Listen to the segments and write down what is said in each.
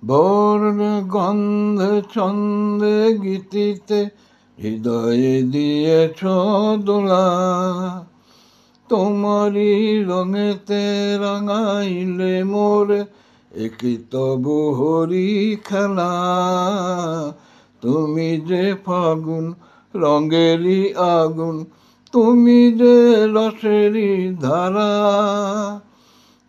বর্ণ গন্ধে ছন্দে গীতিতে হৃদয়ে দিয়েছ দোলা, তোমারই রঙেতে রাঙাইলে মোরে একই তবু হরি খেলা। তুমি যে ফাগুন রঙেরই আগুন, তুমি যে রসেরই ধারা,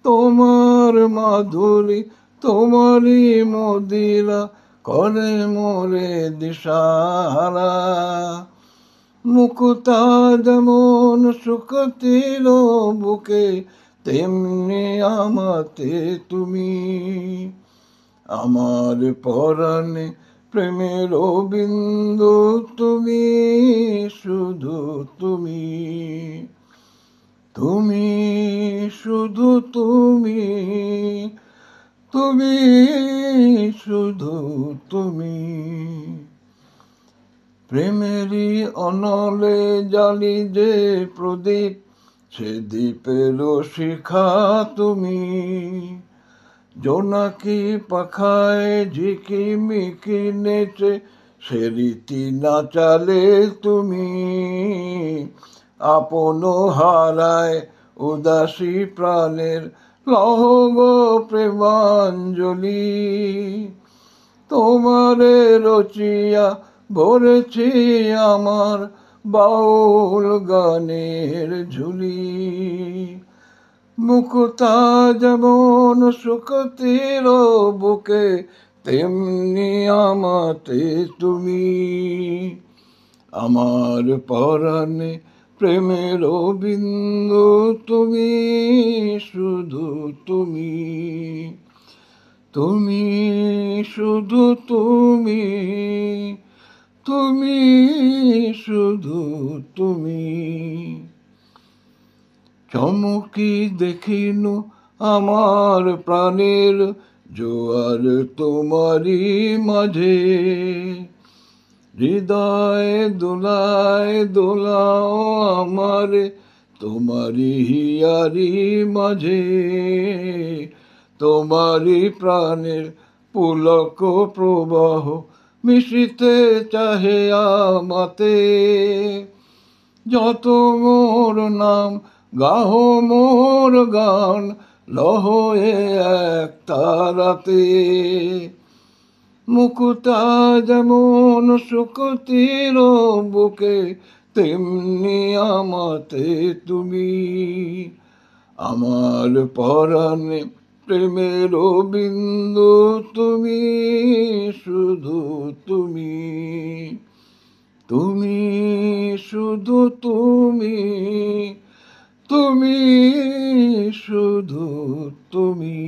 তোমার মাধুরী তোমারই মদিরা করে মোরে দিশাহারা। মুকুতা যেমন শুকতির বুকে, তেমনি আমাতে তুমি। আমার পরাণে প্রেমের বিন্দু তুমি, শুধু তুমি। তুমি শুধু তুমি, তুমি শুধু তুমি। প্রেমেরই অনলে জালি যে প্রদীপ, সে দ্বীপের শিখা তুমি। জোনাকি পাখায় ঝিকিমিকি নেচে, সে রীতি নাচালে তুমি। আপন হারায় উদাসী প্রাণের লহগ প্রেমাঞ্জলি, তোমারে রচিয়া ভরেছি আমার বাউল গানের ঝুলি। মুকুতা যেমন শুকতির বুকে, তেমনি আমাতে তুমি। আমার পরাণে প্রেমের বিন্দু তুমি, শুধু তুমি। তুমি শুধু তুমি, তুমি শুধু তুমি। চমকি দেখিনু আমার প্রাণের জোয়ার তোমারই মাঝে, হৃদয় দোলায় দোলাও আমারে তোমারই হিয়ারি মাঝে। তোমারই প্রাণের পুলক প্রবাহ মিশিতে চাহে আমাতে। যত মোর নাম গাহ মোর গান, লহ এক তারাতে। মুকুতা যেমন শুকতির বুকে, তেমনি আমাতে তুমি। আমার পরাণে প্রেমের বিন্দু তুমি, শুধু তুমি। তুমি শুধু তুমি, তুমি শুধু তুমি।